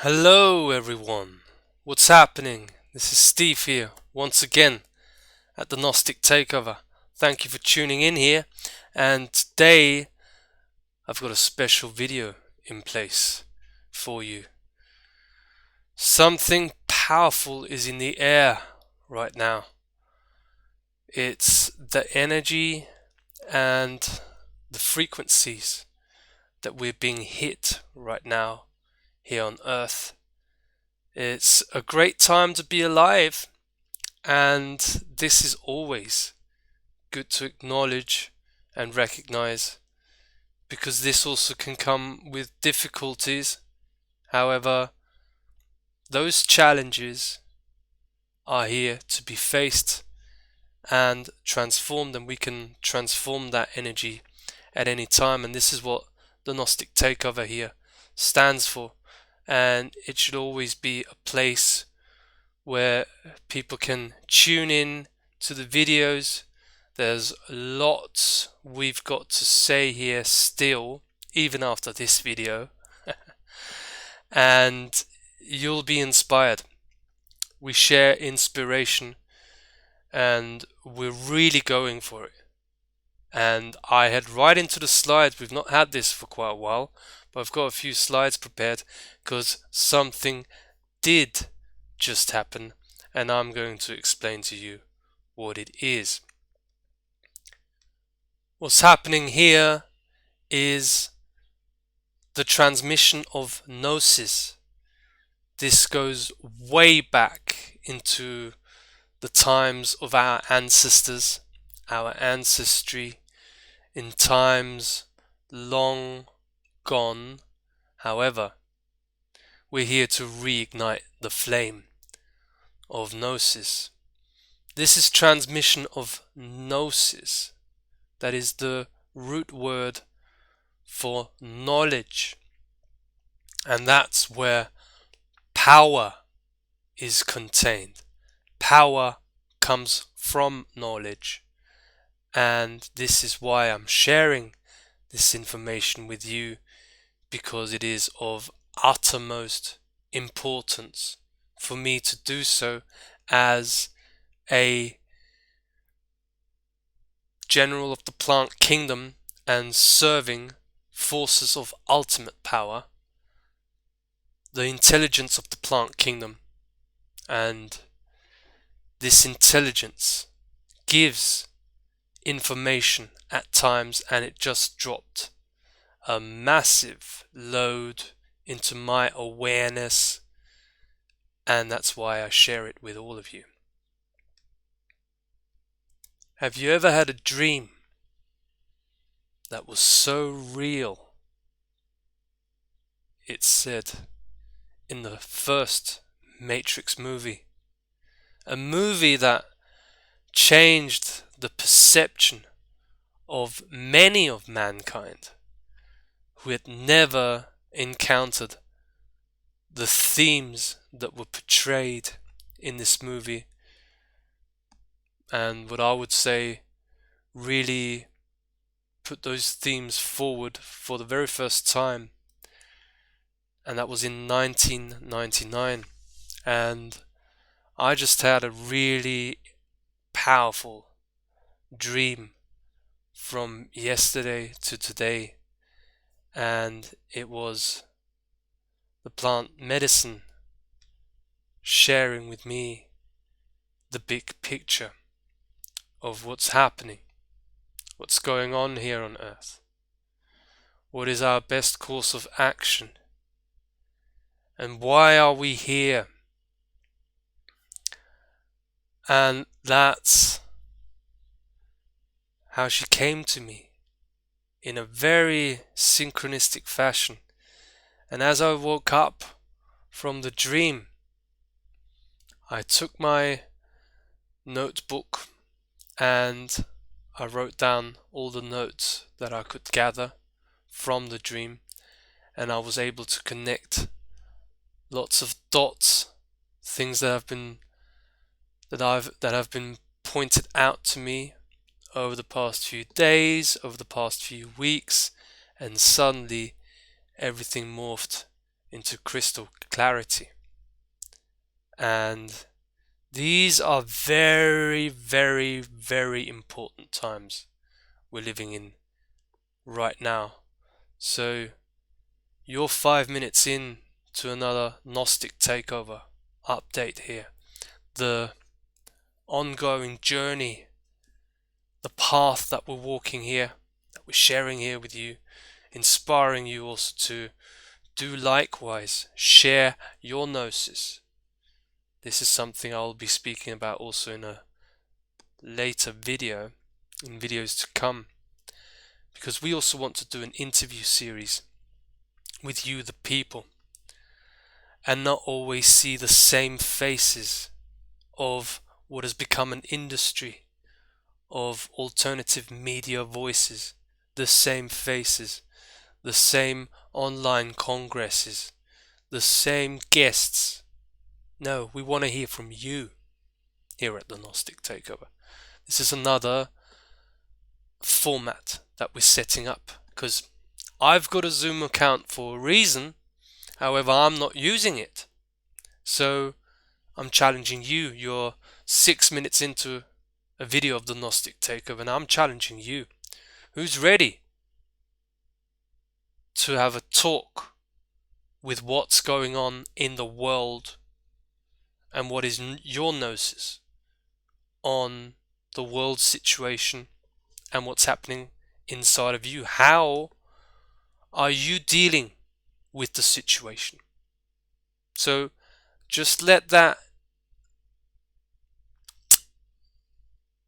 Hello everyone, what's happening? This is Steve here, once again at the Gnostic Takeover. Thank you for tuning in here, and today I've got a special video in place for you. Something powerful is in the air right now. It's the energy and the frequencies that we're being hit right now here on Earth. It's a great time to be alive, and this is always good to acknowledge and recognize, because this also can come with difficulties. However, those challenges are here to be faced and transformed, and we can transform that energy at any time, and this is what the Gnostic Takeover here stands for. And it should always be a place where people can tune in to the videos. There's lots we've got to say here still, even after this video. And you'll be inspired. We share inspiration and we're really going for it. And I head right into the slides. We've not had this for quite a while, but I've got a few slides prepared because something did just happen, and I'm going to explain to you what it is. What's happening here is the transmission of Gnosis. This goes way back into the times of our ancestors, our ancestry, in times long gone. However, we're here to reignite the flame of Gnosis. This is transmission of Gnosis. That is the root word for knowledge. And that's where power is contained. Power comes from knowledge. And this is why I'm sharing this information with you, because it is of uttermost importance for me to do so as a general of the plant kingdom and serving forces of ultimate power, the intelligence of the plant kingdom. And this intelligence gives information at times, and it just dropped a massive load into my awareness, and that's why I share it with all of you. Have you ever had a dream that was so real? It's said in the first Matrix movie, a movie that changed the perception of many of mankind who had never encountered the themes that were portrayed in this movie, and what I would say really put those themes forward for the very first time, and that was in 1999. And I just had a really powerful dream from yesterday to today, and it was the plant medicine sharing with me the big picture of what's happening, what's going on here on Earth, what is our best course of action, and why are we here. And that's how she came to me, in a very synchronistic fashion. And as I woke up from the dream, I took my notebook and I wrote down all the notes that I could gather from the dream, and I was able to connect lots of dots, things that have been pointed out to me over the past few days, over the past few weeks, and suddenly everything morphed into crystal clarity. And these are very, very, very important times we're living in right now. So you're 5 minutes in to another Gnostic takeover update here. The ongoing journey, the path that we're walking here, that we're sharing here with you, inspiring you also to do likewise, share your Gnosis. This is something I'll be speaking about also in a later video, in videos to come, because we also want to do an interview series with you, the people, and not always see the same faces of what has become an industry of alternative media voices, the same faces, the same online congresses, the same guests. No, we want to hear from you here at the Gnostic Takeover. This is another format that we're setting up, because I've got a Zoom account for a reason, however I'm not using it. So I'm challenging you. You're 6 minutes into a video of the Gnostic Takeover, and I'm challenging you. Who's ready to have a talk with what's going on in the world and what is your Gnosis on the world situation and what's happening inside of you? How are you dealing with the situation? So just let that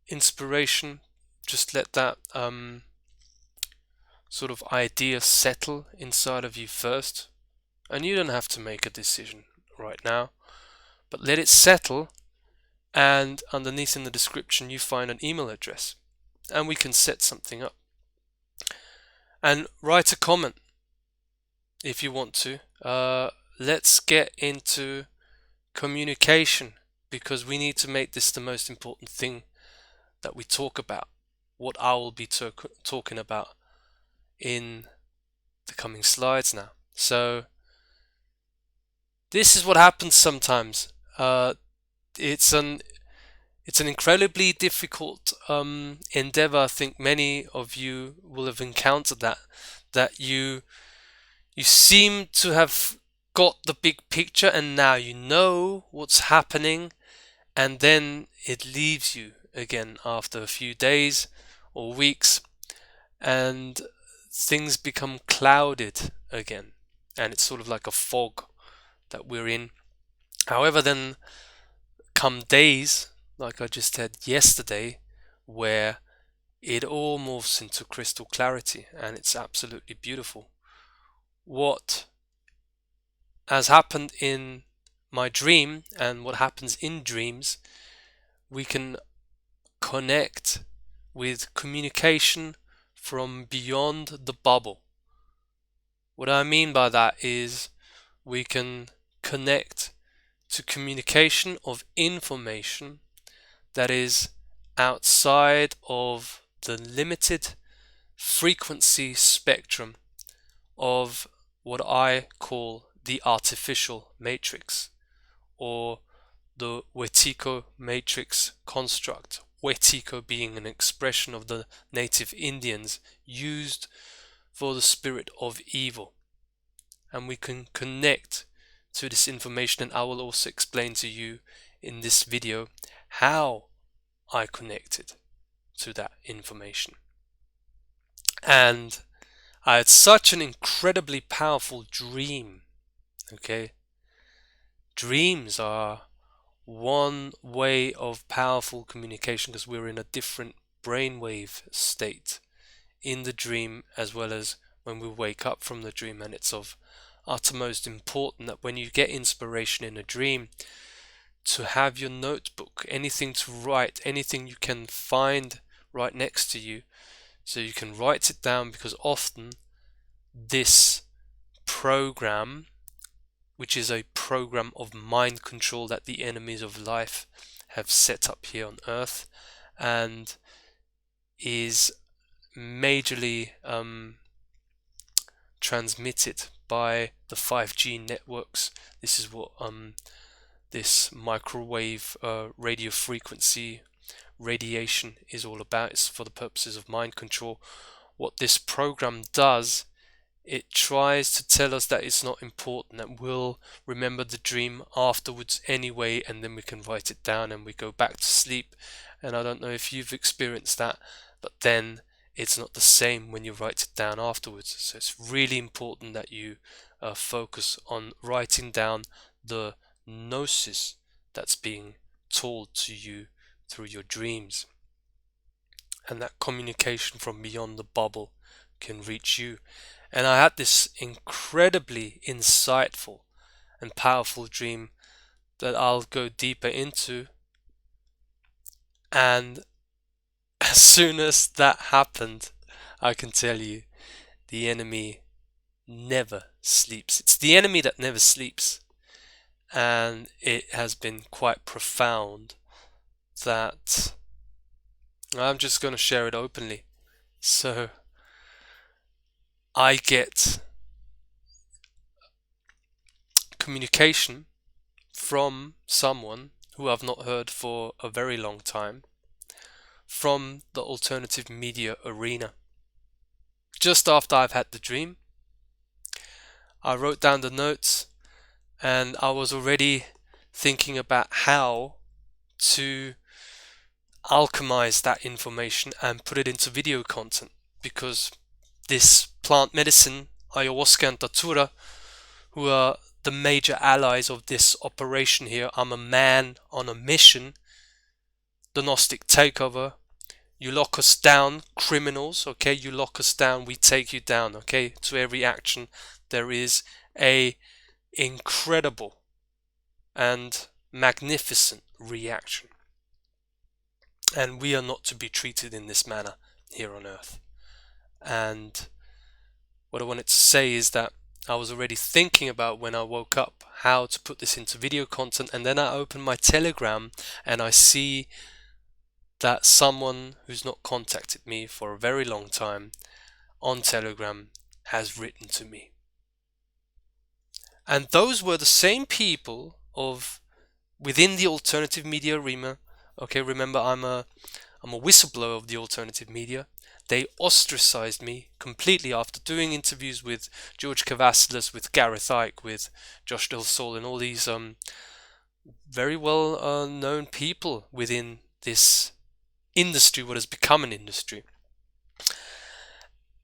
inspiration, just let that sort of idea settle inside of you first. And you don't have to make a decision right now, but let it settle, and underneath in the description you find an email address and we can set something up. And write a comment if you want to. Let's get into communication, because we need to make this the most important thing that we talk about, what I will be talking about in the coming slides now. So this is what happens sometimes. It's an incredibly difficult endeavor. I think many of you will have encountered that you seem to have got the big picture and now you know what's happening, and then it leaves you again after a few days or weeks, and things become clouded again, and it's sort of like a fog that we're in. However, then come days like I just had yesterday where it all morphs into crystal clarity, and it's absolutely beautiful. What has happened in my dream and what happens in dreams, we can connect with communication from beyond the bubble. What I mean by that is we can connect to communication of information that is outside of the limited frequency spectrum of what I call the artificial matrix, or the Wetiko matrix construct. Wetiko being an expression of the native Indians used for the spirit of evil. And we can connect to this information, and I will also explain to you in this video how I connected to that information. And I had such an incredibly powerful dream. Okay, dreams are one way of powerful communication, because we're in a different brainwave state in the dream as well as when we wake up from the dream. And it's of uttermost important that when you get inspiration in a dream, to have your notebook, anything to write, anything you can find right next to you, so you can write it down, because often this program, which is a program of mind control that the enemies of life have set up here on earth, and is majorly transmitted by the 5G networks. This is what this microwave radio frequency radiation is all about. It's for the purposes of mind control. What this program does, it tries to tell us that it's not important, that we'll remember the dream afterwards anyway, and then we can write it down and we go back to sleep. And I don't know if you've experienced that, but then it's not the same when you write it down afterwards. So it's really important that you focus on writing down the Gnosis that's being told to you through your dreams. And that communication from beyond the bubble can reach you. And I had this incredibly insightful and powerful dream that I'll go deeper into. And as soon as that happened, I can tell you, the enemy never sleeps. It's the enemy that never sleeps. And it has been quite profound that I'm just going to share it openly. So I get communication from someone who I've not heard for a very long time, from the alternative media arena. Just after I've had the dream, I wrote down the notes, and I was already thinking about how to alchemize that information and put it into video content, because this plant medicine, ayahuasca and datura, who are the major allies of this operation here. I'm a man on a mission. The Gnostic takeover. You lock us down, criminals, okay? You lock us down, we take you down, okay? To every action there is a incredible and magnificent reaction. And we are not to be treated in this manner here on earth. And what I wanted to say is that I was already thinking about, when I woke up, how to put this into video content, and then I open my Telegram and I see that someone who's not contacted me for a very long time on Telegram has written to me. And those were the same people of within the alternative media arena. Okay, remember, I'm a whistleblower of the alternative media. They ostracized me completely after doing interviews with George Cavasselis, with Gareth Icke, with Josh Del Sol, and all these very well known people within this industry, what has become an industry.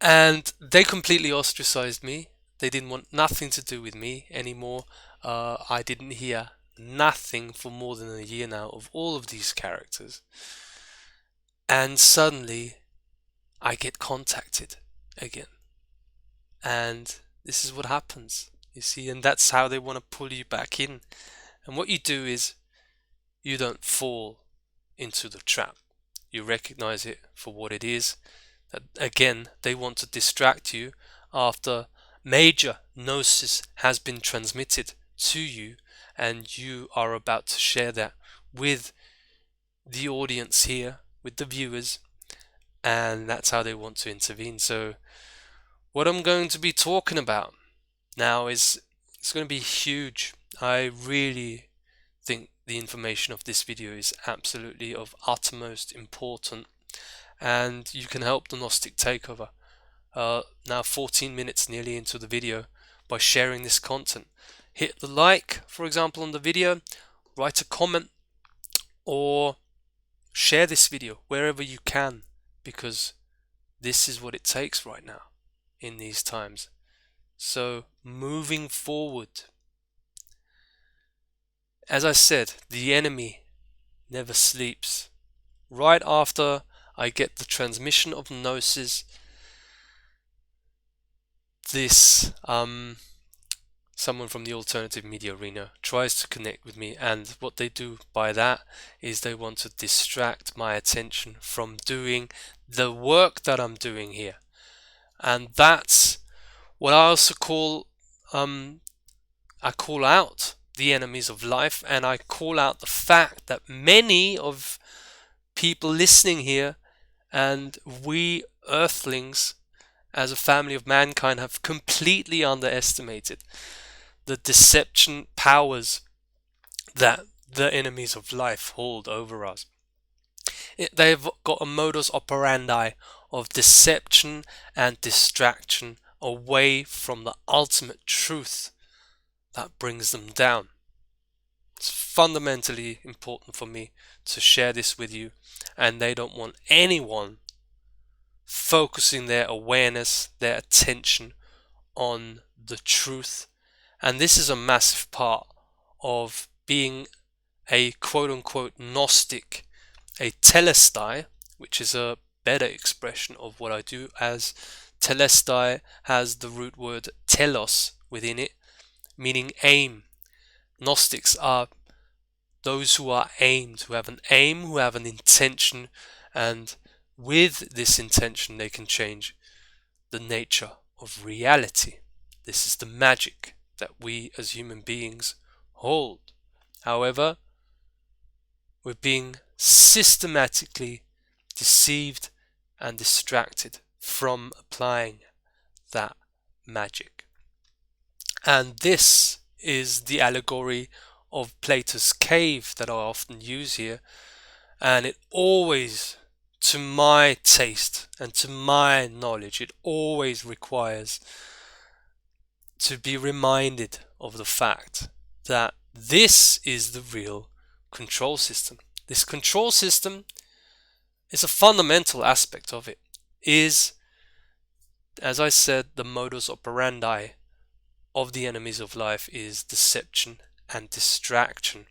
And they completely ostracized me. They didn't want nothing to do with me anymore. I didn't hear nothing for more than a year now of all of these characters. And suddenly I get contacted again. And this is what happens, you see, and that's how they want to pull you back in. And what you do is you don't fall into the trap. You recognize it for what it is. That again, they want to distract you after major Gnosis has been transmitted to you, and you are about to share that with the audience here, with the viewers, and that's how they want to intervene. So what I'm going to be talking about now is, it's going to be huge. I really think the information of this video is absolutely of utmost importance, and you can help the Gnostic takeover now 14 minutes nearly into the video by sharing this content. Hit the like, for example, on the video, write a comment, or share this video wherever you can, because this is what it takes right now in these times. So moving forward, as I said, the enemy never sleeps. Right after I get the transmission of Gnosis, this someone from the alternative media arena tries to connect with me, and what they do by that is they want to distract my attention from doing the work that I'm doing here. And that's what I also call I call out the enemies of life, and I call out the fact that many of people listening here, and we earthlings as a family of mankind, have completely underestimated the deception powers that the enemies of life hold over us. They've got a modus operandi of deception and distraction away from the ultimate truth that brings them down. It's fundamentally important for me to share this with you, and they don't want anyone focusing their awareness, their attention on the truth. And this is a massive part of being a quote-unquote Gnostic, a telestai, which is a better expression of what I do, as telestai has the root word telos within it, meaning aim. Gnostics are those who are aimed, who have an aim, who have an intention, and with this intention they can change the nature of reality. This is the magic that we as human beings hold. However, we're being systematically deceived and distracted from applying that magic. And this is the allegory of Plato's cave that I often use here, and it always, to my taste and to my knowledge, it always requires to be reminded of the fact that this is the real control system. This control system is a fundamental aspect of it, is, as I said, the modus operandi of the enemies of life is deception and distraction.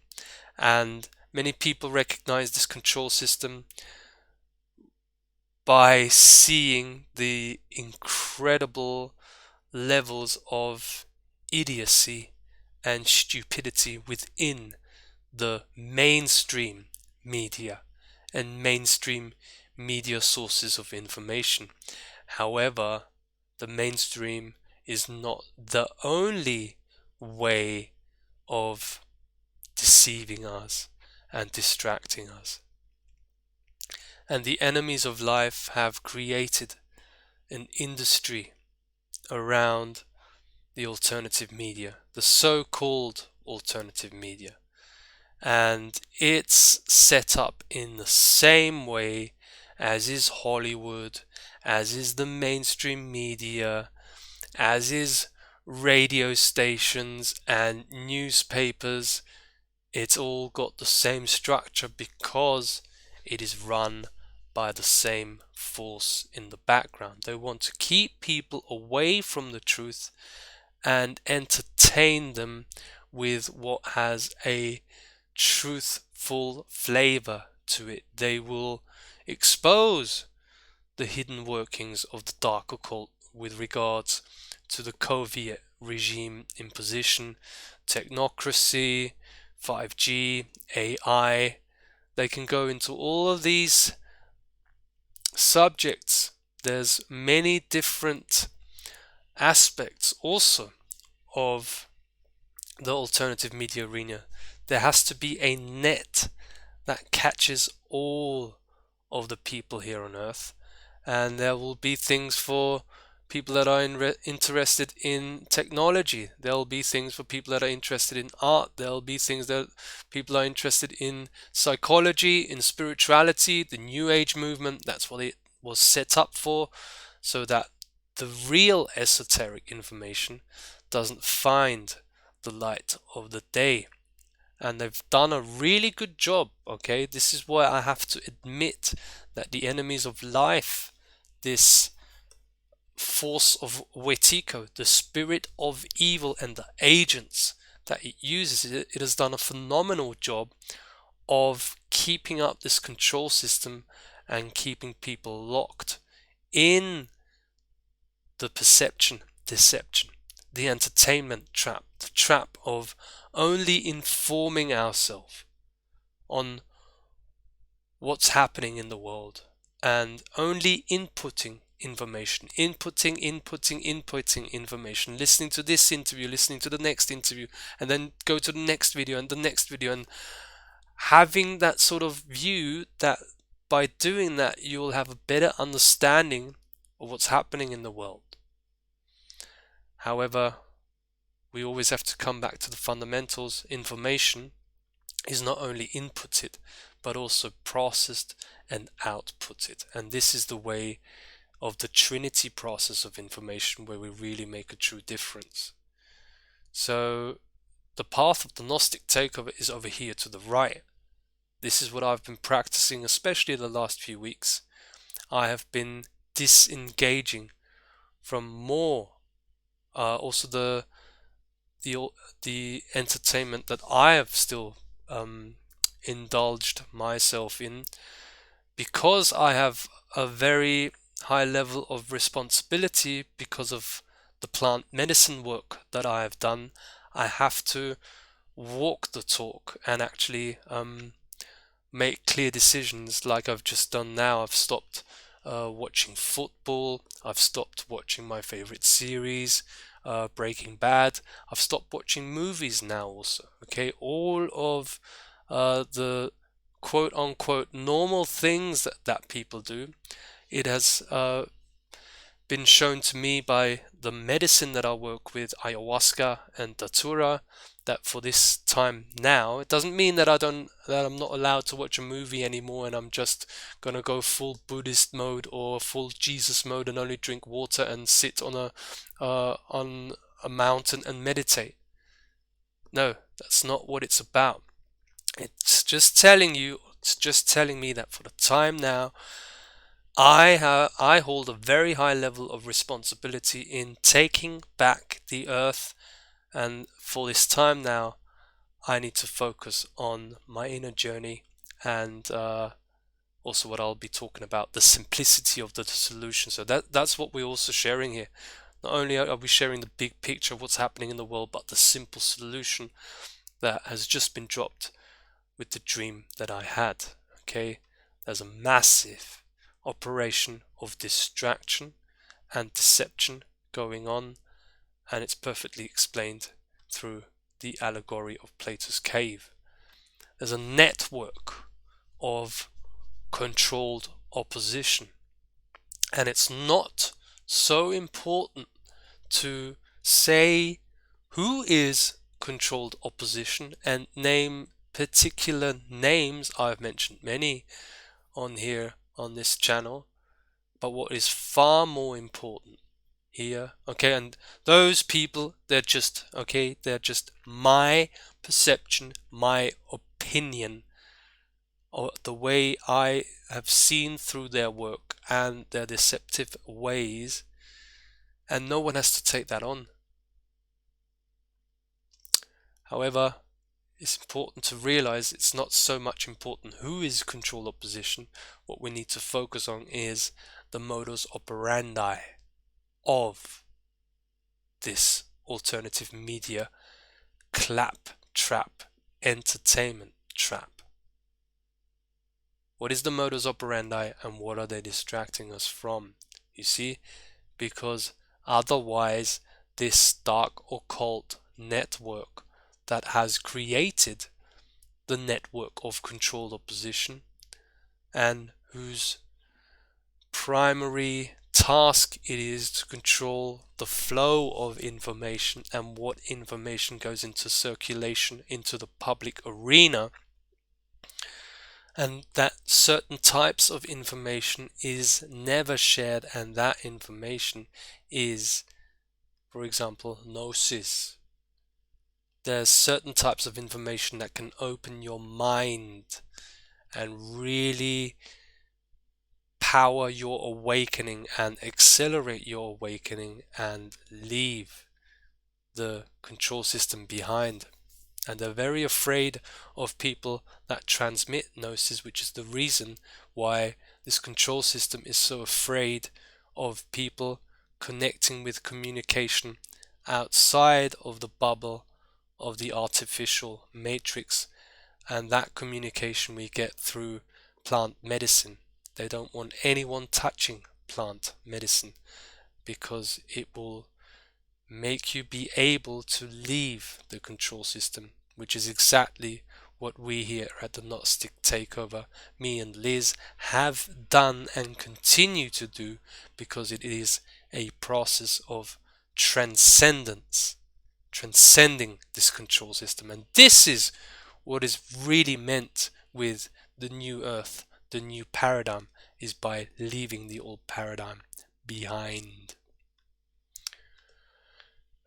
And many people recognize this control system by seeing the incredible levels of idiocy and stupidity within the mainstream media and mainstream media sources of information. However, the mainstream is not the only way of deceiving us and distracting us. And the enemies of life have created an industry around the alternative media, the so-called alternative media. And it's set up in the same way as is Hollywood, as is the mainstream media, as is radio stations and newspapers. It's all got the same structure because it is run by the same force in the background. They want to keep people away from the truth and entertain them with what has a truthful flavor to it. They will expose the hidden workings of the dark occult with regards to the Soviet regime imposition, technocracy, 5G, AI. They can go into all of these subjects. There's many different aspects also of the alternative media arena. There has to be a net that catches all of the people here on Earth, and there will be things for people that are interested in technology. There'll be things for people that are interested in art. There'll be things that people are interested in psychology, in spirituality, the New Age movement. That's what it was set up for, so that the real esoteric information doesn't find the light of the day. And they've done a really good job, okay? This is why I have to admit that the enemies of life, this force of Wetiko, the spirit of evil and the agents that it uses, it has done a phenomenal job of keeping up this control system and keeping people locked in the perception, deception, the entertainment trap, the trap of only informing ourselves on what's happening in the world and only inputting information, inputting information, listening to this interview, listening to the next interview, and then go to the next video and the next video, and having that sort of view that by doing that you'll have a better understanding of what's happening in the world. However, we always have to come back to the fundamentals. Information is not only inputted, but also processed and outputted. And this is the way of the Trinity process of information where we really make a true difference. So the path of the Gnostic takeover is over here to the right. This is what I've been practicing, especially the last few weeks. I have been disengaging from more, also the entertainment that I have still indulged myself in, because I have a very high level of responsibility because of the plant medicine work that I have done. I have to walk the talk and actually make clear decisions like I've just done now. I've stopped watching football. I've stopped watching my favorite series, Breaking Bad. I've stopped watching movies now also. Okay, all of the quote unquote normal things that people do. It has been shown to me by the medicine that I work with, ayahuasca and datura, that for this time now, it doesn't mean that I'm not allowed to watch a movie anymore and I'm just gonna go full Buddhist mode or full Jesus mode and only drink water and sit on a mountain and meditate. No, that's not what it's about. It's just telling me that for the time now, I hold a very high level of responsibility in taking back the earth, and for this time now, I need to focus on my inner journey and also what I'll be talking about, the simplicity of the solution. So that's what we're also sharing here. Not only are we sharing the big picture of what's happening in the world, but the simple solution that has just been dropped with the dream that I had. Okay, there's a massive operation of distraction and deception going on, and it's perfectly explained through the allegory of Plato's cave. There's a network of controlled opposition, and it's not so important to say who is controlled opposition and name particular names. I've mentioned many on here on this channel, but what is far more important here, okay, and those people, they're just my perception, my opinion, or the way I have seen through their work and their deceptive ways, and no one has to take that on. However, it's important to realize it's not so much important who is control opposition. What we need to focus on is the modus operandi of this alternative media claptrap entertainment trap. What is the modus operandi and what are they distracting us from? You see, because otherwise this dark occult network that has created the network of controlled opposition and whose primary task it is to control the flow of information and what information goes into circulation into the public arena, and that certain types of information is never shared, and that information is, for example, Gnosis. There's certain types of information that can open your mind and really power your awakening and accelerate your awakening and leave the control system behind. And they're very afraid of people that transmit Gnosis, which is the reason why this control system is so afraid of people connecting with communication outside of the bubble of the artificial matrix, and that communication we get through plant medicine. They don't want anyone touching plant medicine because it will make you be able to leave the control system, which is exactly what we here at the Gnostic Takeover, me and Liz, have done and continue to do, because it is a process of transcendence, transcending this control system. And this is what is really meant with the new earth, the new paradigm, is by leaving the old paradigm behind.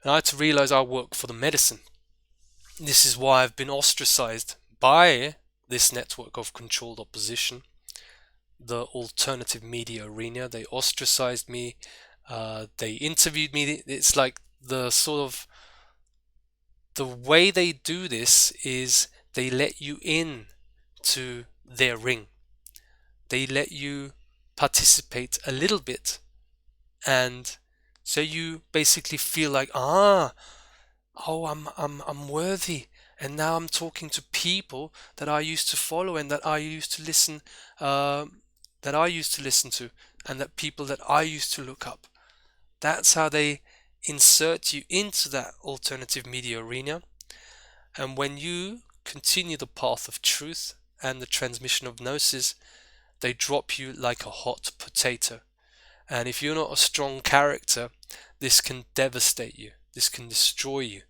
And I had to realize I work for the medicine. This is why I've been ostracized by this network of controlled opposition, the alternative media arena. They ostracized me, they interviewed me. It's like the way they do this is they let you in to their ring. They let you participate a little bit, and so you basically feel like, I'm worthy, and now I'm talking to people that I used to follow and that I used to listen to, and that people that I used to look up. That's how they insert you into that alternative media arena. And when you continue the path of truth and the transmission of Gnosis, they drop you like a hot potato. And if you're not a strong character, this can devastate you. This can destroy you.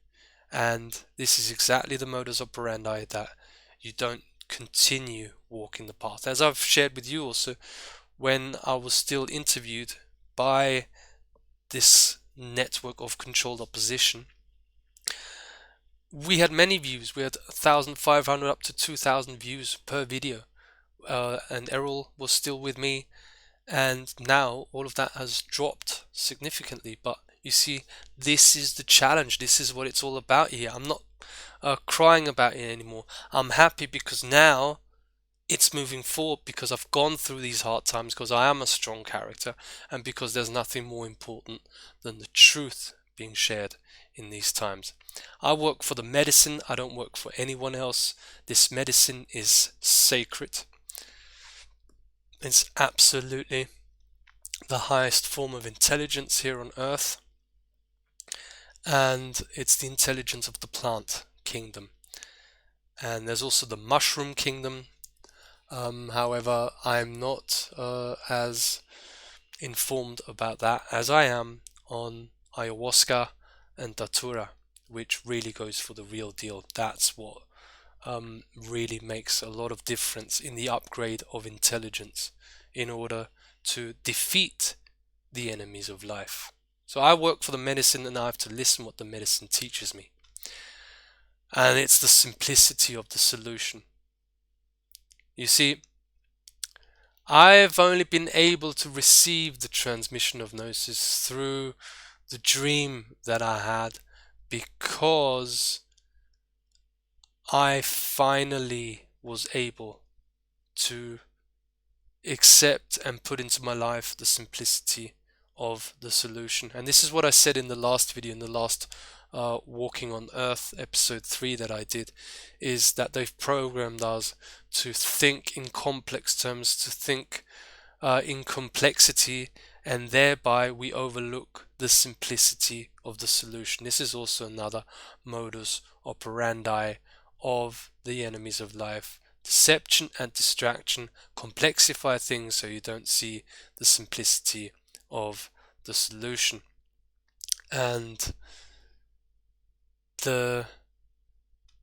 And this is exactly the modus operandi that you don't continue walking the path. As I've shared with you also, when I was still interviewed by this network of controlled opposition, we had many views. We had 1,500 up to 2,000 views per video. And Errol was still with me. And now all of that has dropped significantly. But you see, this is the challenge. This is what it's all about here. I'm not crying about it anymore. I'm happy because now it's moving forward, because I've gone through these hard times, because I am a strong character, and because there's nothing more important than the truth being shared in these times. I work for the medicine. I don't work for anyone else. This medicine is sacred. It's absolutely the highest form of intelligence here on Earth, and it's the intelligence of the plant kingdom. And there's also the mushroom kingdom. However, I'm not as informed about that as I am on ayahuasca and datura, which really goes for the real deal. That's what really makes a lot of difference in the upgrade of intelligence in order to defeat the enemies of life. So I work for the medicine, and I have to listen what the medicine teaches me. And it's the simplicity of the solution. You see, I've only been able to receive the transmission of Gnosis through the dream that I had, because I finally was able to accept and put into my life the simplicity of the solution. And this is what I said in the last video, in the last Walking on Earth episode 3 that I did, is that they've programmed us to think in complex terms, to think in complexity, and thereby we overlook the simplicity of the solution. This is also another modus operandi of the enemies of life. Deception and distraction complexify things so you don't see the simplicity of the solution. And the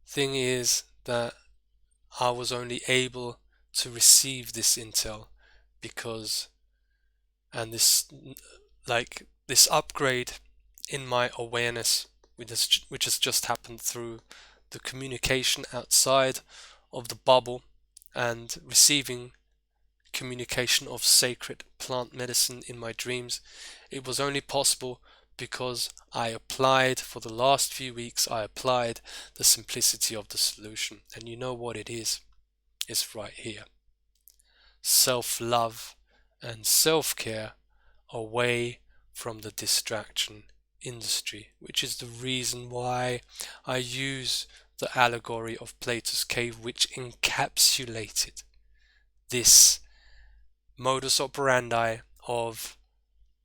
thing is that I was only able to receive this intel because, and this upgrade in my awareness, which has just happened through the communication outside of the bubble and receiving communication of sacred plant medicine in my dreams. It was only possible because I applied, for the last few weeks, I applied the simplicity of the solution. And you know what it is? It's right here. Self-love and self-care away from the distraction industry, which is the reason why I use the allegory of Plato's cave, which encapsulated this modus operandi of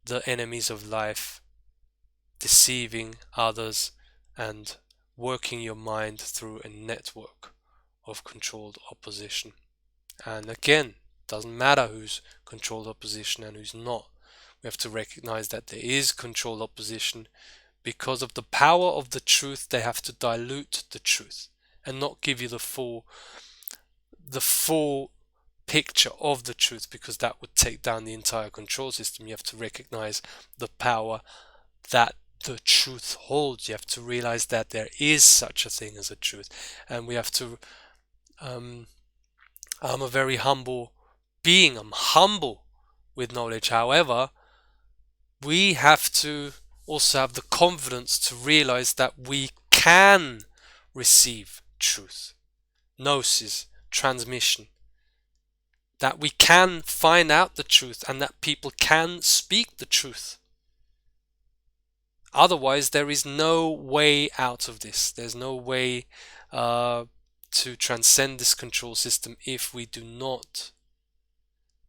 the enemies of life deceiving others and working your mind through a network of controlled opposition. And again, doesn't matter who's controlled opposition and who's not. We have to recognize that there is controlled opposition. Because of the power of the truth, they have to dilute the truth and not give you the full picture of the truth, because that would take down the entire control system. You have to recognize the power that the truth holds. You have to realize that there is such a thing as a truth, and we have to I'm a very humble being. I'm humble with knowledge. However, we have to also have the confidence to realize that we can receive truth, gnosis, transmission, that we can find out the truth, and that people can speak the truth. Otherwise, there is no way out of this. There's no way to transcend this control system if we do not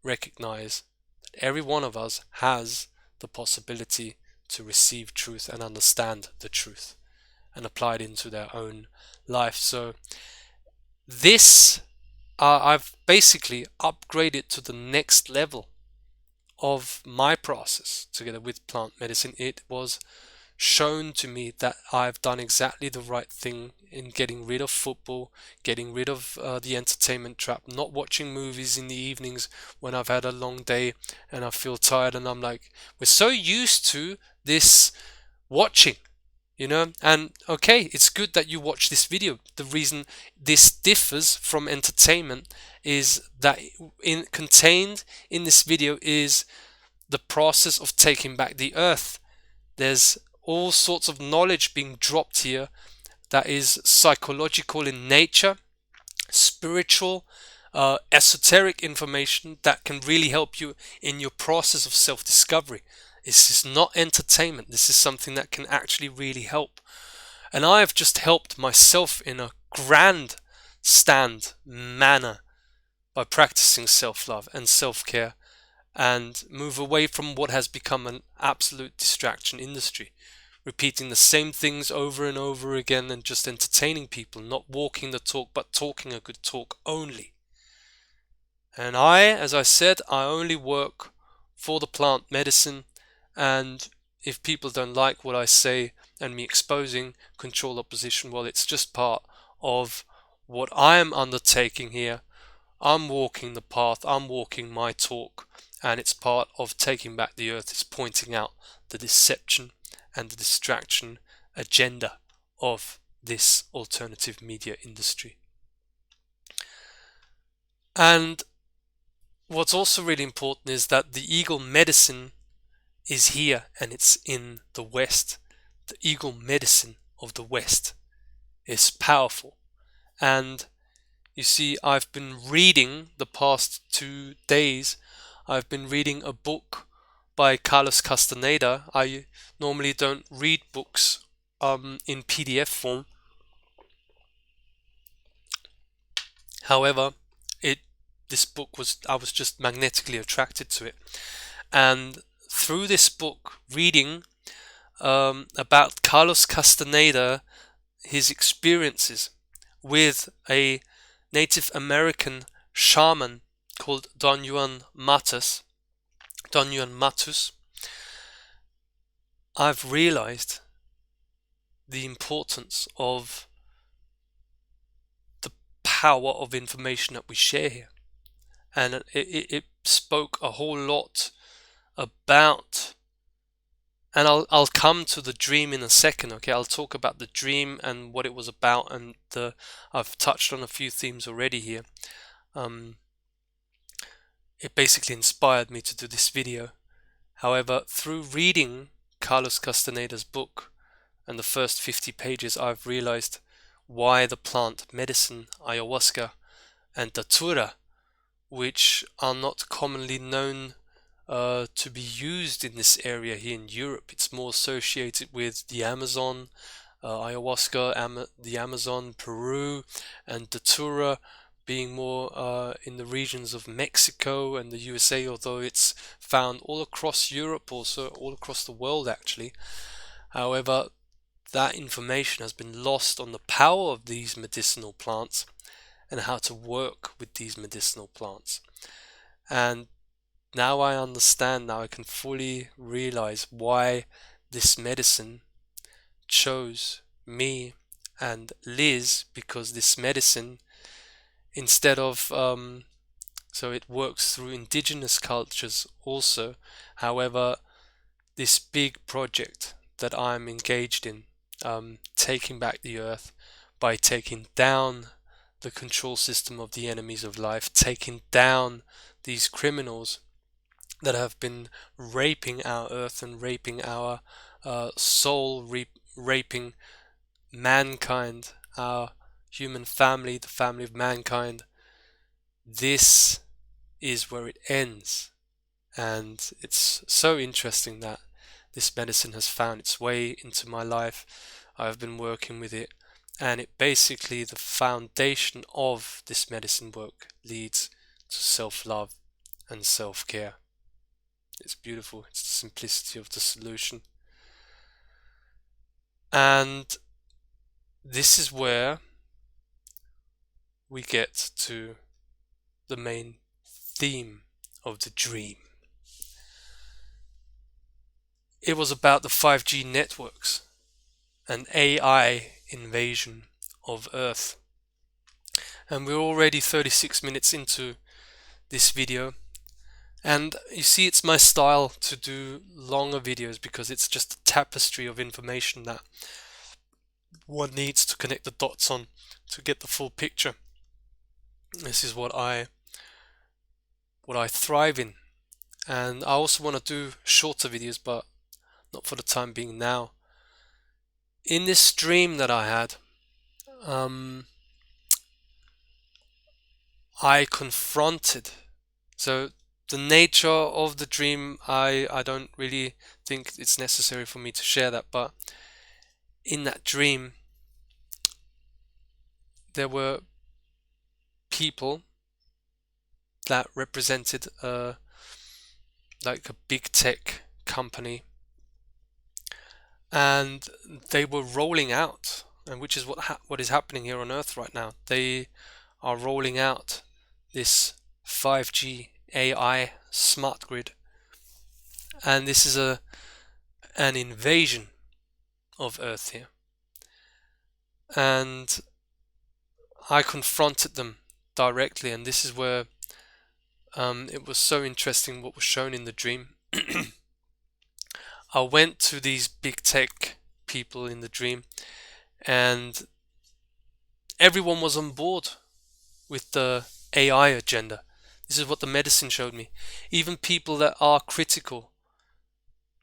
recognize that every one of us has the possibility to receive truth and understand the truth and apply it into their own life. So this I've basically upgraded to the next level of my process together with plant medicine. It was shown to me that I've done exactly the right thing in getting rid of football, getting rid of the entertainment trap, not watching movies in the evenings when I've had a long day and I feel tired, and I'm like, we're so used to this watching, and okay, it's good that you watch this video. The reason this differs from entertainment is that contained in this video is the process of taking back the earth. There's all sorts of knowledge being dropped here that is psychological in nature, spiritual, esoteric information that can really help you in your process of self-discovery. This is not entertainment. This is something that can actually really help. And I have just helped myself in a grandstand manner by practicing self-love and self-care, and move away from what has become an absolute distraction industry, repeating the same things over and over again and just entertaining people, not walking the talk but talking a good talk only. And as I said, I only work for the plant medicine, and if people don't like what I say and me exposing control opposition, well, it's just part of what I am undertaking here. I'm walking the path, I'm walking my talk, and it's part of taking back the earth. It's pointing out the deception and the distraction agenda of this alternative media industry. And what's also really important is that the eagle medicine is here, and it's in the West. The eagle medicine of the West is powerful. And you see, I've been reading the past 2 days, I've been reading a book by Carlos Castaneda. I normally don't read books in PDF form. However, this book I was just magnetically attracted to it. And through this book, reading about Carlos Castaneda, his experiences with a Native American shaman called Don Juan Matus, I've realized the importance of the power of information that we share here. And it spoke a whole lot about, and I'll come to the dream in a second. Okay, I'll talk about the dream and what it was about, and I've touched on a few themes already here. It basically inspired me to do this video. However, through reading Carlos Castaneda's book and the first 50 pages, I've realized why the plant medicine, ayahuasca and datura, which are not commonly known to be used in this area here in Europe. It's more associated with the Amazon, ayahuasca, the Amazon, Peru, and datura being more in the regions of Mexico and the USA, although it's found all across Europe, also all across the world actually. However, that information has been lost on the power of these medicinal plants, and how to work with these medicinal plants. And now I understand, now I can fully realize why this medicine chose me and Liz, because this medicine, instead of so it works through indigenous cultures also. However, this big project that I'm engaged in, taking back the earth by taking down the control system of the enemies of life, taking down these criminals that have been raping our earth and raping our soul, raping mankind, our human family, the family of mankind. This is where it ends. And it's so interesting that this medicine has found its way into my life. I've been working with it, and it basically, the foundation of this medicine work leads to self-love and self-care. It's beautiful. It's the simplicity of the solution. And this is where we get to the main theme of the dream. It was about the 5G networks and AI invasion of Earth. And we're already 36 minutes into this video. And you see, it's my style to do longer videos because it's just a tapestry of information that one needs to connect the dots on to get the full picture. This is what I thrive in. And I also want to do shorter videos, but not for the time being now. In this dream that I had, I confronted. So the nature of the dream, I don't really think it's necessary for me to share that, but in that dream, there were people that represented like a big tech company, and they were rolling out, and which is what is happening here on Earth right now. They are rolling out this 5G AI smart grid, and this is an invasion of Earth here. And I confronted them directly, and this is where it was so interesting what was shown in the dream. I went to these big tech people in the dream, and everyone was on board with the AI agenda. This is what the medicine showed me. Even people that are critical,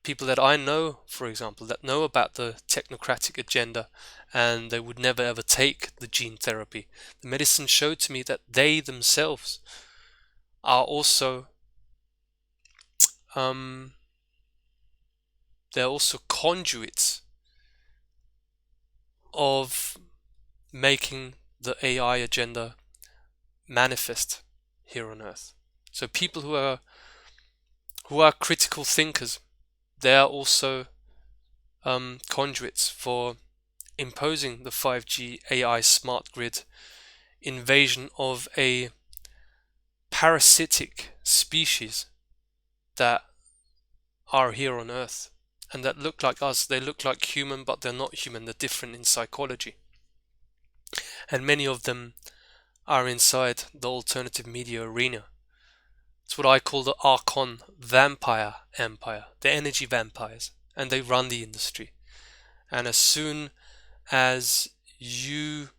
people that I know, for example, that know about the technocratic agenda and they would never ever take the gene therapy. The medicine showed to me that they themselves are also they're also conduits of making the AI agenda manifest here on Earth. So people who are critical thinkers, they are also conduits for imposing the 5G AI smart grid invasion of a parasitic species that are here on Earth and that look like us. They look like human, but they're not human. They're different in psychology. And many of them are inside the alternative media arena. It's what I call the Archon vampire empire, the energy vampires, and they run the industry. And as soon as you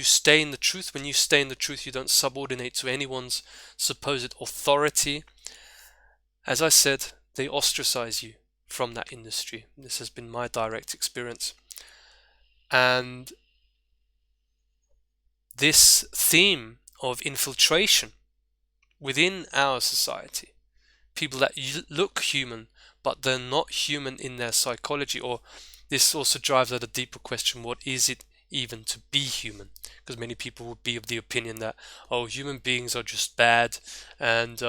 stay in the truth, when you stay in the truth, you don't subordinate to anyone's supposed authority. As I said, they ostracize you from that industry. This has been my direct experience. And this theme of infiltration within our society, people that look human, but they're not human in their psychology, or this also drives at a deeper question: what is it even to be human? Because many people would be of the opinion that, oh, human beings are just bad, and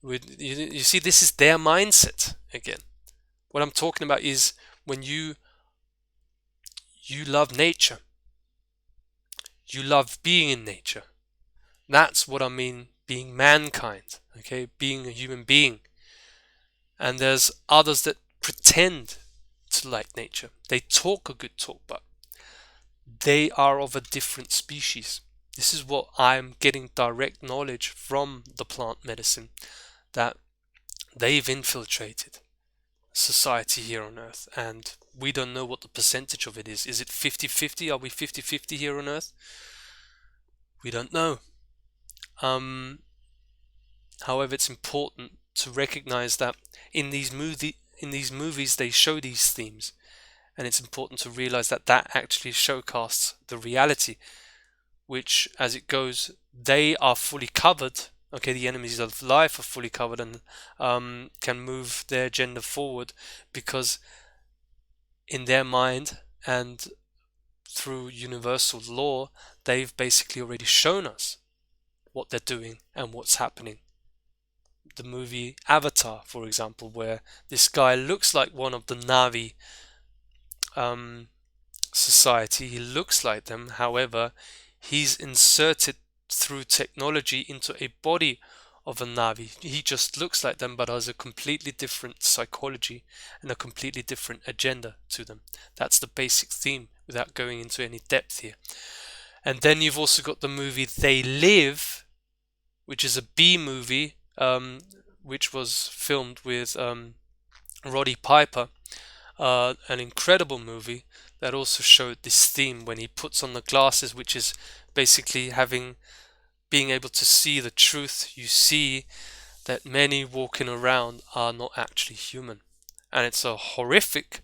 you see, this is their mindset again. What I'm talking about is when you love nature, You love being in nature. That's what I mean, being mankind, okay? Being a human being. And there's others that pretend to like nature. They talk a good talk, but they are of a different species. This is what I'm getting direct knowledge from the plant medicine, that they've infiltrated society here on Earth, and we don't know what the percentage of it is. Is it 50-50? Are we 50-50 here on Earth? We don't know. However, it's important to recognize that in these movies they show these themes, and it's important to realize that that actually showcasts the reality, which, as it goes, they are fully covered. Okay, the enemies of life are fully covered and can move their agenda forward, because in their mind and through universal law, they've basically already shown us what they're doing and what's happening. The movie Avatar, for example, where this guy looks like one of the Na'vi society. He looks like them, however, he's inserted through technology into a body of a Na'vi. He just looks like them, but has a completely different psychology and a completely different agenda to them. That's the basic theme, without going into any depth here. And then you've also got the movie They Live, which is a B movie, which was filmed with Roddy Piper, an incredible movie that also showed this theme when he puts on the glasses, which is basically being able to see the truth. You see that many walking around are not actually human, and it's a horrific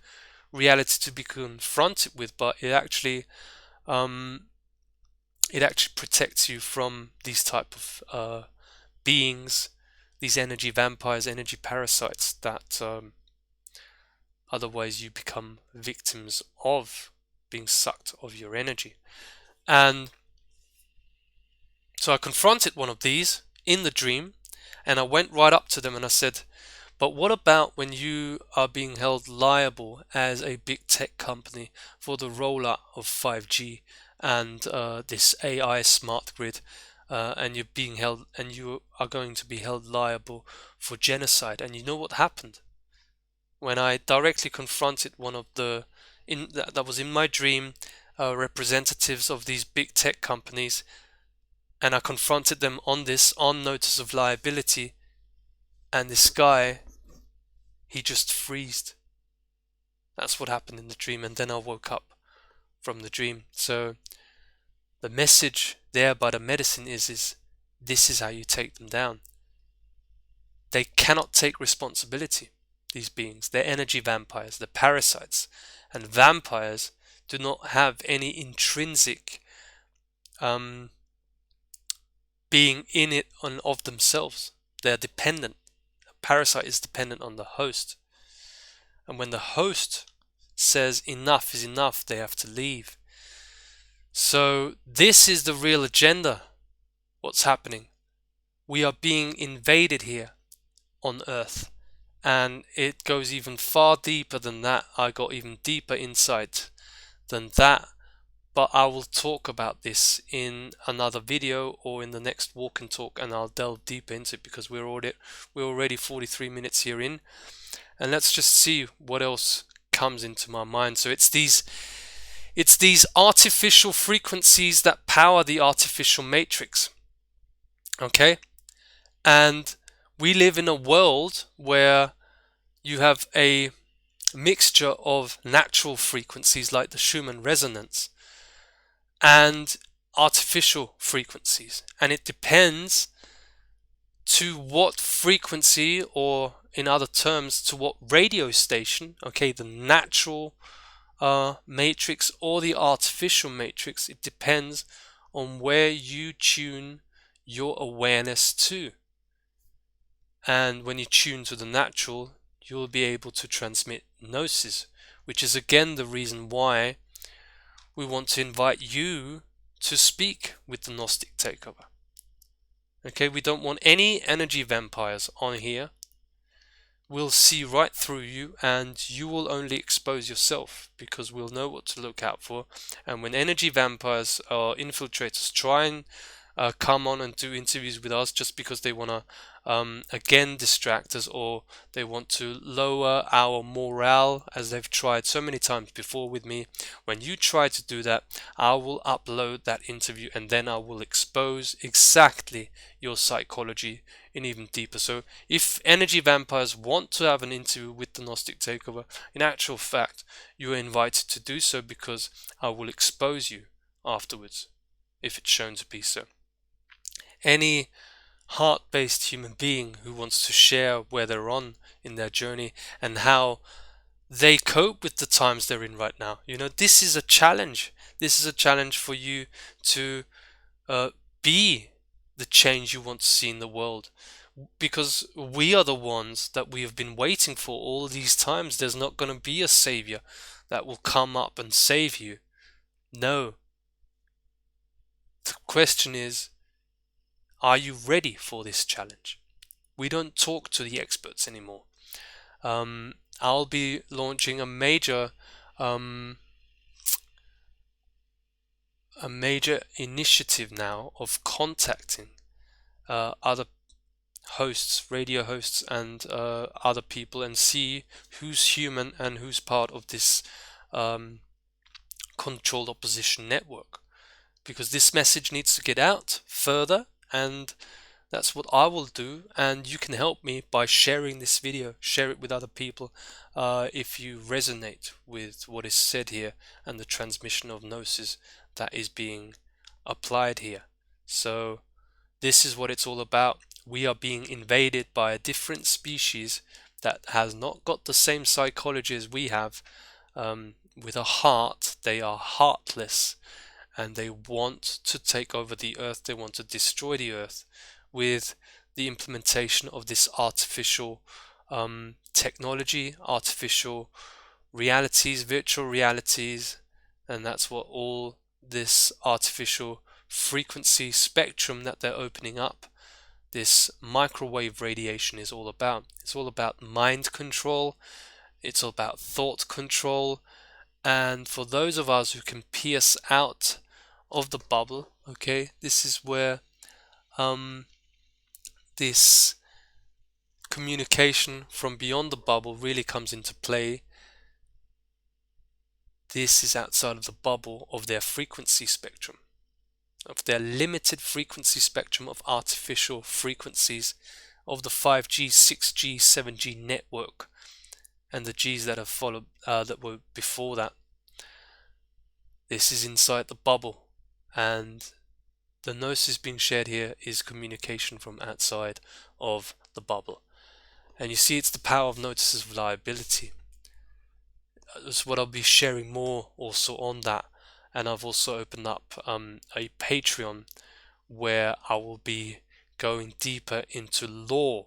reality to be confronted with, but it actually protects you from these type of beings, these energy vampires, energy parasites that otherwise you become victims of being sucked of your energy. And so I confronted one of these in the dream, and I went right up to them and I said, but what about when you are being held liable as a big tech company for the rollout of 5G and this AI smart grid, and you are going to be held liable for genocide? And you know what happened? When I directly confronted one of that was in my dream, representatives of these big tech companies, and I confronted them on notice of liability, and this guy, he just freezed. That's what happened in the dream, and then I woke up from the dream. So the message there by the medicine is this is how you take them down. They cannot take responsibility, these beings. They're energy vampires, they're parasites, and vampires do not have any intrinsic being in it and of themselves. They're dependent. A parasite is dependent on the host, and when the host says enough is enough, they have to leave. So this is the real agenda. What's happening? We are being invaded here on Earth, and it goes even far deeper than that. I got even deeper insight than that, but I will talk about this in another video or in the next walk and talk, and I'll delve deeper into it, because we're already 43 minutes here in, and let's just see what else comes into my mind. So it's these artificial frequencies that power the artificial matrix. Okay? And we live in a world where you have a mixture of natural frequencies like the Schumann resonance and artificial frequencies, and it depends to what frequency, or in other terms, to what radio station, okay, the natural matrix or the artificial matrix. It depends on where you tune your awareness to. And when you tune to the natural, you'll be able to transmit Gnosis, which is again the reason why we want to invite you to speak with the Gnostic Takeover. Okay, we don't want any energy vampires on here, we'll see right through you, and you will only expose yourself, because we'll know what to look out for. And when energy vampires or infiltrators try and come on and do interviews with us just because they want to again distract us, or they want to lower our morale, as they've tried so many times before with me, when you try to do that, I will upload that interview, and then I will expose exactly your psychology in even deeper. So if energy vampires want to have an interview with the Gnostic Takeover, in actual fact, you are invited to do so, because I will expose you afterwards if it's shown to be so. Any heart-based human being who wants to share where they're on in their journey and how they cope with the times they're in right now. This is a challenge. This is a challenge for you to be the change you want to see in the world, because we are the ones that we have been waiting for all these times. There's not going to be a savior that will come up and save you. No. The question is, are you ready for this challenge? We don't talk to the experts anymore. I'll be launching a major initiative now of contacting other hosts, radio hosts, and other people, and see who's human and who's part of this controlled opposition network, because this message needs to get out further, and that's what I will do. And you can help me by sharing this video. Share it with other people if you resonate with what is said here and the transmission of Gnosis that is being applied here. So this is what it's all about. We are being invaded by a different species that has not got the same psychology as we have. With a heart, they are heartless, and they want to take over the earth. They want to destroy the earth with the implementation of this artificial technology, artificial realities, virtual realities, and that's what all this artificial frequency spectrum that they're opening up, this microwave radiation, is all about. It's all about mind control, it's all about thought control, and for those of us who can pierce out of the bubble, okay, this is where this communication from beyond the bubble really comes into play. This is outside of the bubble of their frequency spectrum, of their limited frequency spectrum of artificial frequencies of the 5G, 6G, 7G network, and the Gs that have followed, that were before that. This is inside the bubble, and the Gnosis being shared here is communication from outside of the bubble. And you see, it's the power of notices of liability. That's what I'll be sharing more also on that. And I've also opened up a Patreon where I will be going deeper into law.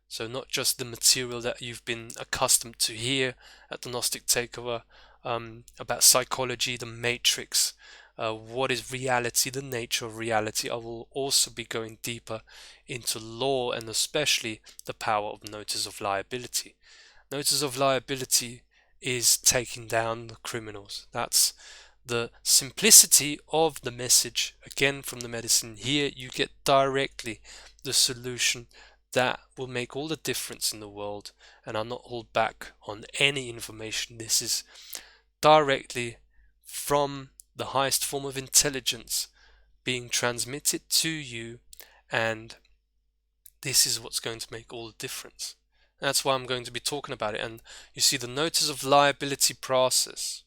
So not just the material that you've been accustomed to here at the Gnostic Takeover, about psychology, the matrix, what is reality, the nature of reality. I will also be going deeper into law, and especially the power of notice of liability. Notice of liability is taking down the criminals. That's the simplicity of the message. Again, from the medicine here, you get directly the solution that will make all the difference in the world, and I'll not hold back on any information. This is directly from the highest form of intelligence being transmitted to you, and this is what's going to make all the difference. That's why I'm going to be talking about it. And you see, the notice of liability process,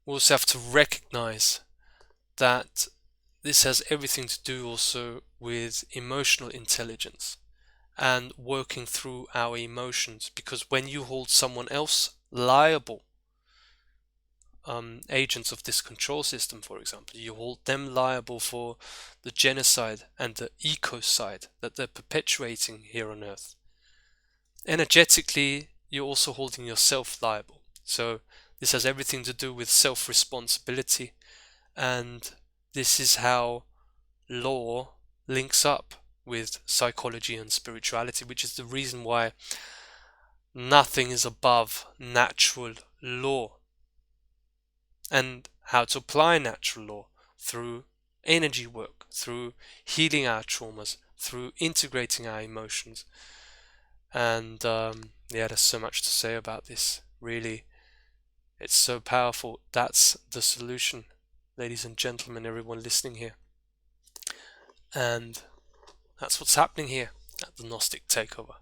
we also have to recognize that this has everything to do also with emotional intelligence and working through our emotions, because when you hold someone else liable, agents of this control system, for example, you hold them liable for the genocide and the ecocide that they're perpetuating here on Earth. Energetically, you're also holding yourself liable. So this has everything to do with self-responsibility, and this is how law links up with psychology and spirituality, which is the reason why nothing is above natural law. And how to apply natural law through energy work, through healing our traumas, through integrating our emotions. And yeah, there's so much to say about this. Really, it's so powerful. That's the solution, ladies and gentlemen, everyone listening here. And that's what's happening here at the Gnostic Takeover.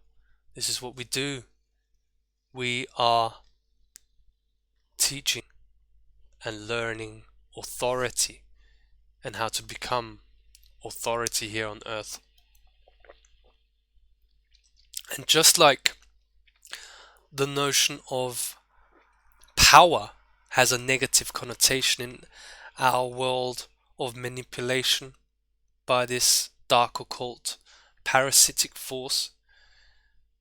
This is what we do. We are teaching and learning authority and how to become authority here on earth. And just like the notion of power has a negative connotation in our world of manipulation by this dark occult parasitic force,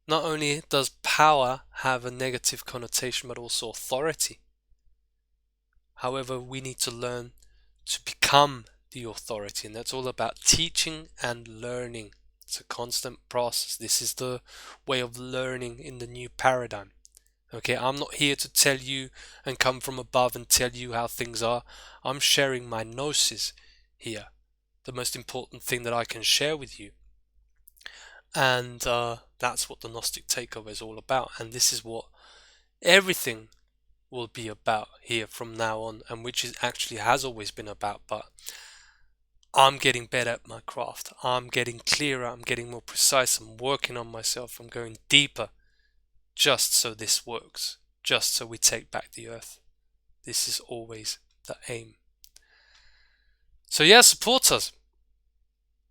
not only does power have a negative connotation but also authority. However, we need to learn to become the authority, and that's all about teaching and learning. It's a constant process. This is the way of learning in the new paradigm. Okay, I'm not here to tell you and come from above and tell you how things are. I'm sharing my Gnosis here, the most important thing that I can share with you. And that's what the Gnostic Takeover is all about. And this is what everything will be about here from now on, and which is actually has always been about. But I'm getting better at my craft. I'm getting clearer. I'm getting more precise. I'm working on myself. I'm going deeper. Just so this works, just so we take back the earth. This is always the aim. So yeah, support us.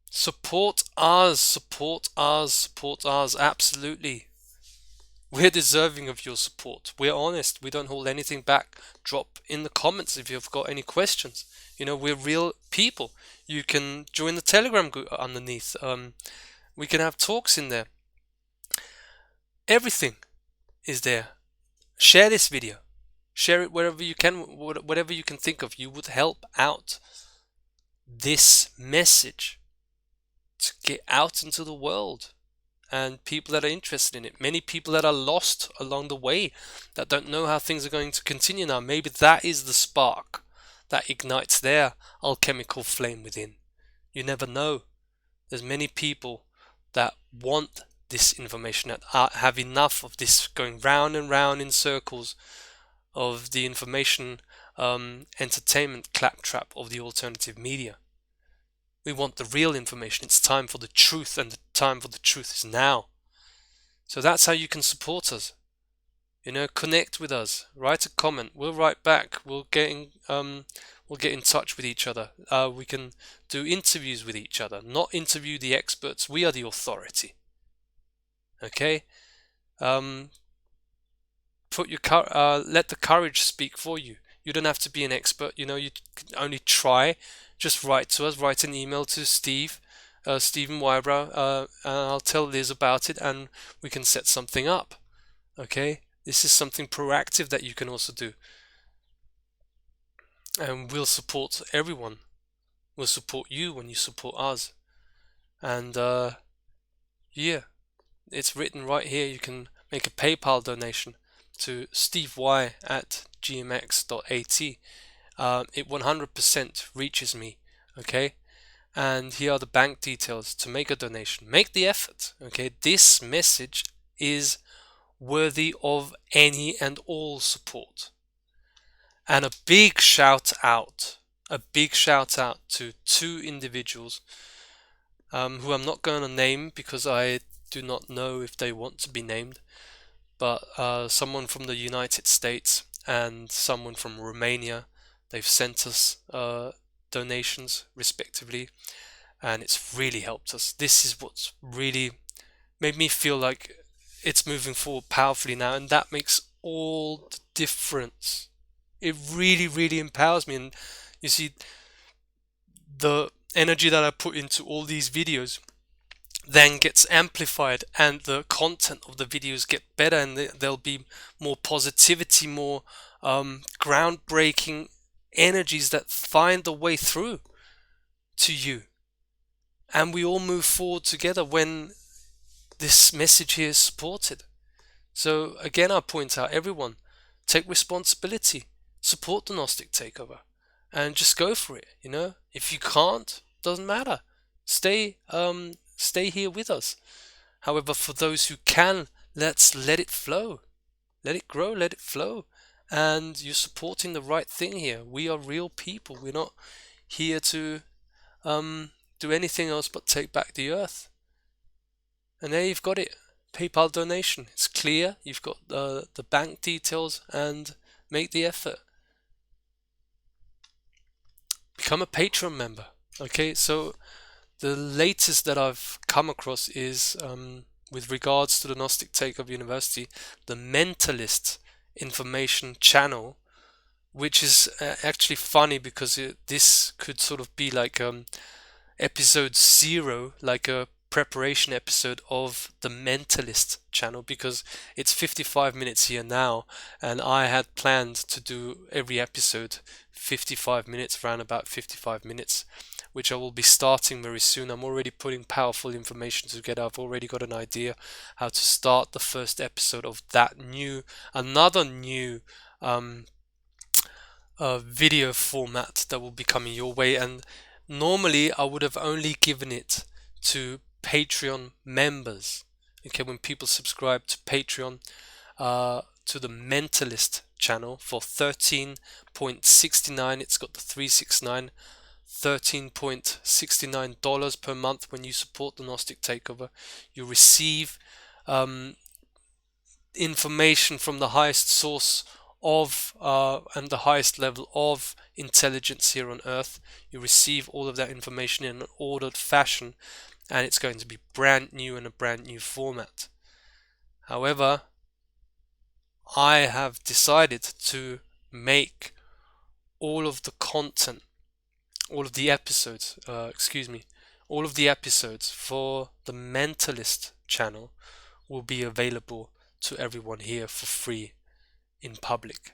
Support us, support us, support us, absolutely. We're deserving of your support. We're honest. We don't hold anything back. Drop in the comments if you've got any questions. You know, we're real people. You can join the Telegram group underneath. We can have talks in there. Everything is there. Share this video. Share it wherever you can, whatever you can think of. You would help out this message to get out into the world and people that are interested in it. Many people that are lost along the way, that don't know how things are going to continue now. Maybe that is the spark that ignites their alchemical flame within. You never know. There's many people that want this information, that have enough of this going round and round in circles of the information entertainment claptrap of the alternative media. We want the real information. It's time for the truth, and the time for the truth is now. So that's how you can support us. You know, connect with us. Write a comment. We'll write back. We'll get in touch with each other. We can do interviews with each other. Not interview the experts. We are the authority. Okay. Let the courage speak for you. You don't have to be an expert. You know, you can only try. Just write to us. Write an email to Stephen Wybrow, and I'll tell Liz about it, and we can set something up. Okay. This is something proactive that you can also do. And we'll support everyone. We'll support you when you support us. And yeah, it's written right here. You can make a PayPal donation to stevey@gmx.at. It 100% reaches me. Okay. And here are the bank details to make a donation. Make the effort. Okay. This message is worthy of any and all support. And a big shout out to two individuals who I'm not going to name because I do not know if they want to be named, but someone from the United States and someone from Romania. They've sent us donations respectively, and it's really helped us. This is what's really made me feel like it's moving forward powerfully now, and that makes all the difference. It really, really empowers me. And you see, the energy that I put into all these videos then gets amplified, and the content of the videos get better, and there'll be more positivity, more groundbreaking energies that find the way through to you. And we all move forward together when this message here is supported. So again, I point out, everyone, take responsibility, support the Gnostic takeover, and just go for it. If you can't, doesn't matter. Stay here with us. However, for those who can, let's let it flow, let it grow, let it flow. And you're supporting the right thing here. We are real people. We're not here to do anything else but take back the earth. And there you've got it. PayPal donation. It's clear. You've got the bank details, and make the effort. Become a Patreon member. Okay, so the latest that I've come across is with regards to the Gnostic Takeover University, the Mentalist information channel, which is actually funny because this could sort of be like episode 0, like a preparation episode of the Mentalist channel, because it's 55 minutes here now, and I had planned to do every episode 55 minutes, around about 55 minutes, which I will be starting very soon. I'm already putting powerful information together. I've already got an idea how to start the first episode of that another new video format that will be coming your way. And normally I would have only given it to Patreon members. Okay, when people subscribe to Patreon, to the Mentalist channel for $13.69, it's got the 369, $13.69 per month. When you support the Gnostic Takeover, you receive information from the highest source of and the highest level of intelligence here on Earth. You receive all of that information in an ordered fashion, and it's going to be brand new in a brand new format. However, I have decided to make all of the content, all of the episodes, all of the episodes for the Mentalist channel will be available to everyone here for free in public.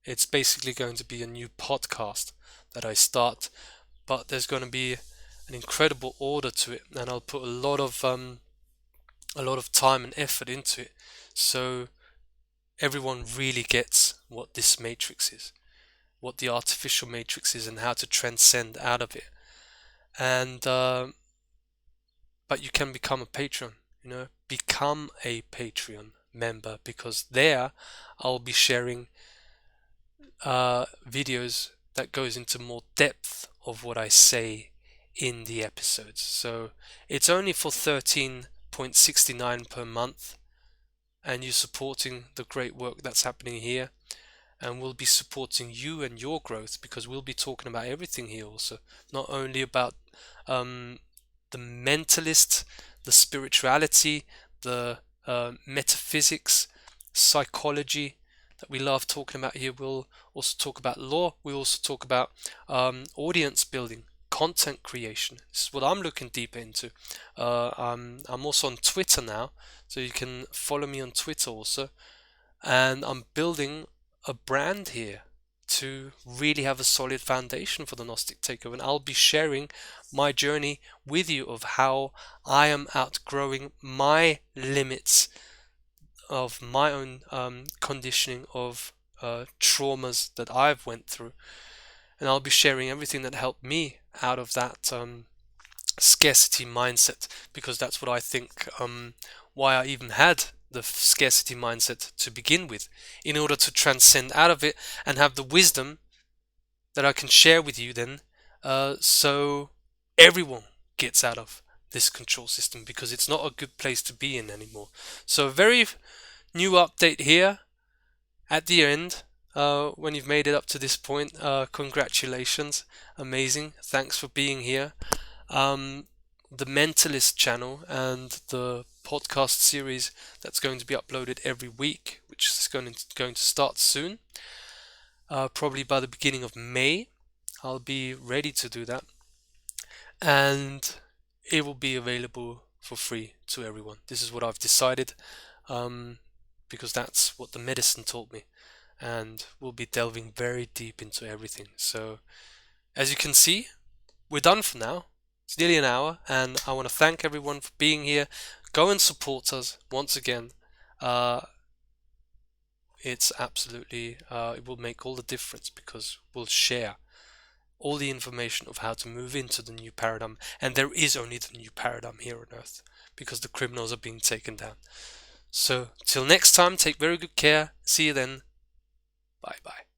It's basically going to be a new podcast that I start, but there's going to be an incredible order to it, and I'll put a lot of time and effort into it, so everyone really gets what this matrix is, what the artificial matrix is, and how to transcend out of it. And but you can become a patron. Become a Patreon member, because there I'll be sharing videos that goes into more depth of what I say in the episodes. So it's only for $13.69 per month, and you're supporting the great work that's happening here, and we'll be supporting you and your growth, because we'll be talking about everything here also, not only about the mentalist, the spirituality, the metaphysics, psychology that we love talking about here. We'll also talk about law. We'll also talk about audience building, content creation. This is what I'm looking deeper into. I'm also on Twitter now, so you can follow me on Twitter also. And I'm building a brand here to really have a solid foundation for the Gnostic Takeover. And I'll be sharing my journey with you of how I am outgrowing my limits of my own conditioning of traumas that I've went through. And I'll be sharing everything that helped me out of that scarcity mindset, because that's what I think why I even had the scarcity mindset to begin with, in order to transcend out of it and have the wisdom that I can share with you then, so everyone gets out of this control system, because it's not a good place to be in anymore. So a very new update here at the end. When you've made it up to this point, congratulations, amazing, thanks for being here. The Mentalist channel and the podcast series that's going to be uploaded every week, which is going to start soon, probably by the beginning of May. I'll be ready to do that, and it will be available for free to everyone. This is what I've decided, because that's what the medicine taught me, and we'll be delving very deep into everything. So as you can see, we're done for now. It's nearly an hour, and I want to thank everyone for being here. Go and support us once again. it's absolutely, it will make all the difference, because we'll share all the information of how to move into the new paradigm. And there is only the new paradigm here on Earth, because the criminals are being taken down. So till next time, take very good care. See you then. Bye bye.